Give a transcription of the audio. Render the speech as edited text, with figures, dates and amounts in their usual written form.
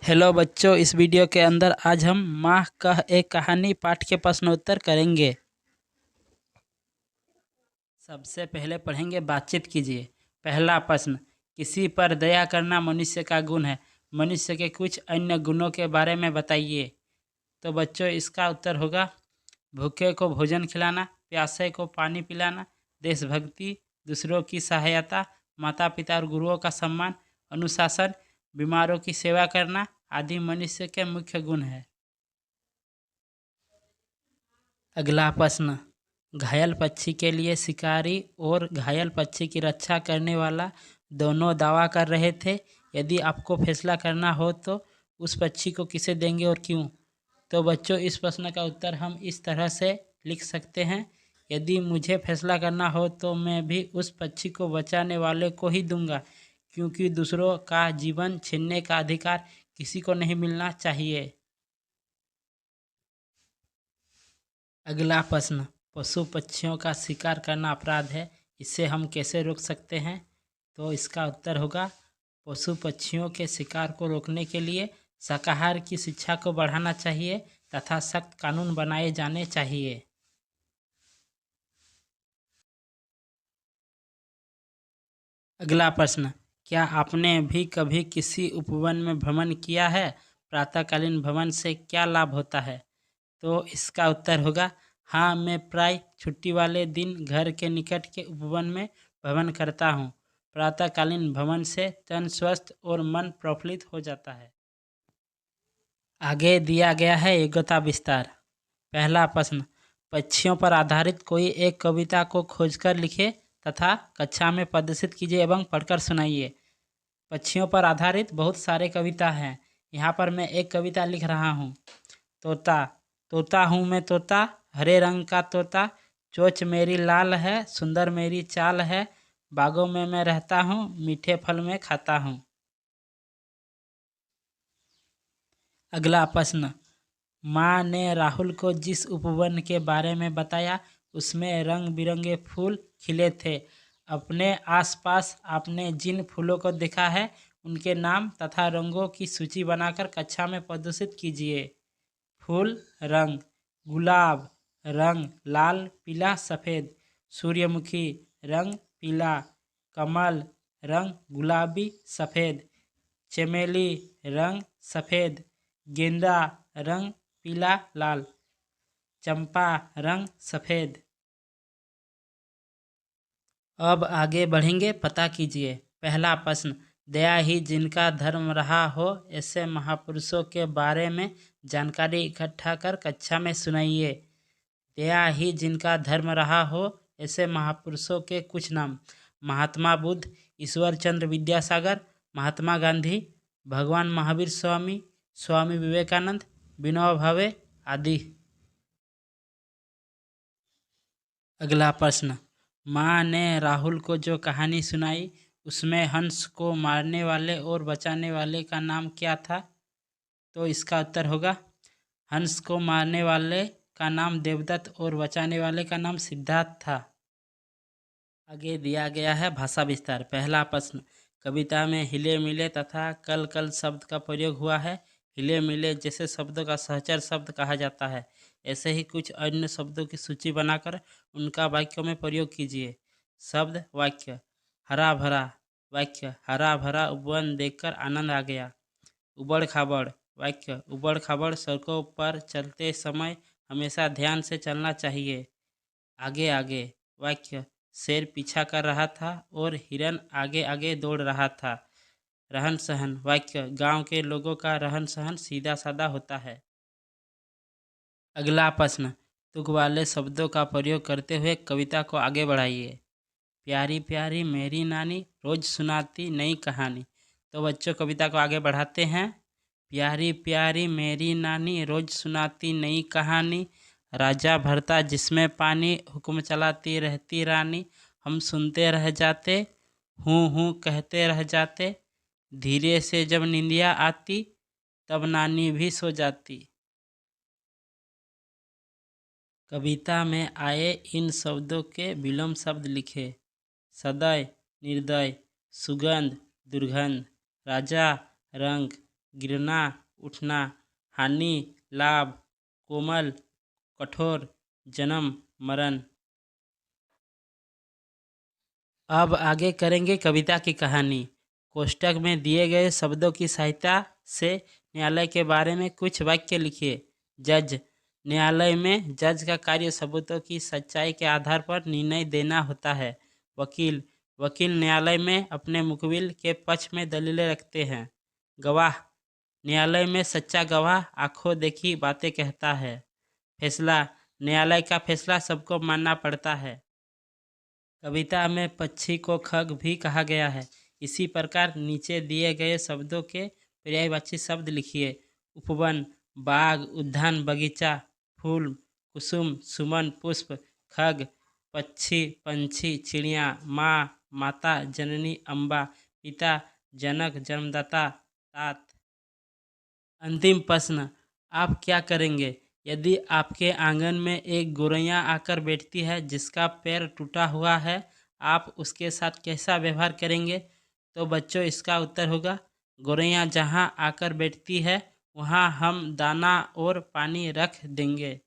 Hello बच्चों, इस video के अंदर आज हम माँ कह एक कहानी पाठ के प्रश्नोत्तर करेंगे। सबसे पहले पढ़ेंगे बातचीत कीजिए। पहला प्रश्न, किसी पर दया करना मनुष्य का गुण है। मनुष्य के कुछ अन्य गुणों के बारे में बताइए। तो बच्चों इसका उत्तर होगा भूखे को भोजन खिलाना, प्यासे को पानी पिलाना, देशभक्ति, दूसरों की सहायता, माता पिता और गुरुओं का सम्मान, अनुशासन, बीमारों की सेवा करना आदि मनुष्य के मुख्य गुण हैं। अगला प्रश्न, घायल पक्षी के लिए शिकारी और घायल पक्षी की रक्षा करने वाला दोनों दावा कर रहे थे। यदि आपको फैसला करना हो तो उस पक्षी को किसे देंगे और क्यों? तो बच्चों इस प्रश्न का उत्तर हम इस तरह से लिख सकते हैं, यदि मुझे फैसला करना हो तो मैं भी उस पक्षी को बचाने वाले को ही दूंगा, क्योंकि दूसरों का जीवन छीनने का अधिकार किसी को नहीं मिलना चाहिए। अगला प्रश्न, पशु पक्षियों का शिकार करना अपराध है, इसे हम कैसे रोक सकते हैं? तो इसका उत्तर होगा पशु पक्षियों के शिकार को रोकने के लिए शाकाहार की शिक्षा को बढ़ाना चाहिए तथा सख्त कानून बनाए जाने चाहिए। अगला प्रश्न, क्या आपने भी कभी किसी उपवन में भ्रमण किया है? प्रातःकालीन भ्रमण से क्या लाभ होता है? तो इसका उत्तर होगा हाँ, मैं प्राय छुट्टी वाले दिन घर के निकट के उपवन में भ्रमण करता हूँ। प्रातःकालीन भ्रमण से तन स्वस्थ और मन प्रफुल्लित हो जाता है। आगे दिया गया है योग्यता विस्तार। पहला प्रश्न, पक्षियों पर आधारित कोई एक कविता को खोजकर लिखें तथा कक्षा में प्रदर्शित कीजिए एवं पढ़कर सुनाइए। पक्षियों पर आधारित बहुत सारे कविता हैं। यहाँ पर मैं एक कविता लिख रहा हूँ। तोता, तोता हूँ मैं तोता, हरे रंग का तोता, चोंच मेरी लाल है, सुंदर मेरी चाल है, बागों में मैं रहता हूँ, मीठे फल में खाता हूँ। अगला प्रश्न, माँ ने राहुल को जिस उपवन के बारे में बताया उसमें रंग बिरंगे फूल खिले थे। अपने आसपास आपने जिन फूलों को देखा है उनके नाम तथा रंगों की सूची बनाकर कक्षा में प्रदर्शित कीजिए। फूल रंग, गुलाब रंग लाल पीला सफ़ेद, सूर्यमुखी रंग पीला, कमल रंग गुलाबी सफ़ेद, चमेली रंग सफ़ेद, गेंदा रंग पीला लाल, चंपा रंग सफ़ेद। अब आगे बढ़ेंगे, पता कीजिए। पहला प्रश्न, दया ही जिनका धर्म रहा हो ऐसे महापुरुषों के बारे में जानकारी इकट्ठा कर कक्षा में सुनाइए। दया ही जिनका धर्म रहा हो ऐसे महापुरुषों के कुछ नाम: महात्मा बुद्ध, ईश्वर चंद्र विद्यासागर, महात्मा गांधी, भगवान महावीर स्वामी, स्वामी विवेकानंद, विनोबा भावे आदि। अगला प्रश्न, माँ ने राहुल को जो कहानी सुनाई उसमें हंस को मारने वाले और बचाने वाले का नाम क्या था? तो इसका उत्तर होगा हंस को मारने वाले का नाम देवदत्त और बचाने वाले का नाम सिद्धार्थ था। आगे दिया गया है भाषा विस्तार। पहला प्रश्न, कविता में हिले मिले तथा कल कल शब्द का प्रयोग हुआ है। हिले मिले जैसे शब्दों का सहचर शब्द कहा जाता है, ऐसे ही कुछ अन्य शब्दों की सूची बनाकर उनका वाक्यों में प्रयोग कीजिए। शब्द वाक्य: हरा भरा, वाक्य हरा भरा उपवन देखकर आनंद आ गया। उबड़ खाबड़, वाक्य उबड़ खाबड़ सड़कों पर चलते समय हमेशा ध्यान से चलना चाहिए। आगे आगे, वाक्य शेर पीछा कर रहा था और हिरन आगे आगे दौड़ रहा था। रहन सहन, वाक्य गांव के लोगों का रहन सहन सीधा साधा होता है। अगला प्रश्न, तुक वाले शब्दों का प्रयोग करते हुए कविता को आगे बढ़ाइए। प्यारी प्यारी मेरी नानी रोज सुनाती नई कहानी। तो बच्चों कविता को आगे बढ़ाते हैं। प्यारी प्यारी मेरी नानी रोज सुनाती नई कहानी, राजा भरता जिसमें पानी, हुक्म चलाती रहती रानी, हम सुनते रह जाते, हूँ कहते रह जाते, धीरे से जब नींदिया आती तब नानी भी सो जाती। कविता में आए इन शब्दों के विलोम शब्द लिखे। सदय निर्दय, सुगंध दुर्गंध, राजा रंग, गिरना, उठना, हानि, लाभ, कोमल, कठोर, जन्म, मरण। अब आगे करेंगे कविता की कहानी। कोष्टक में दिए गए शब्दों की सहायता से न्यायालय के बारे में कुछ वाक्य लिखिए। जज। न्यायालय में जज का कार्य सबूतों की सच्चाई के आधार पर निर्णय देना होता है। वकील। वकील न्यायालय में अपने मुकबिल के पक्ष में दलीलें रखते हैं। गवाह। न्यायालय में सच्चा गवाह आंखों देखी बातें कहता है। फैसला। न्यायालय का फैसला सबको मानना पड़ता है। कविता में पक्षी को खग भी कहा गया है। इसी प्रकार नीचे दिए गए शब्दों के पर्यायवाची शब्द लिखिए। उपवन, बाग, उद्यान, बगीचा, फूल, कुसुम, सुमन, पुष्प, खग, पक्षी, पंछी, चिड़िया, माँ, माता, जननी, अम्बा, पिता, जनक, जन्मदाता, तात। अंतिम प्रश्न, आप क्या करेंगे यदि आपके आंगन में एक गौरैया आकर बैठती है जिसका पैर टूटा हुआ है? आप उसके साथ कैसा व्यवहार करेंगे? तो बच्चों, इसका उत्तर होगा, गौरैया जहाँ आकर बैठती है वहाँ हम दाना और पानी रख देंगे।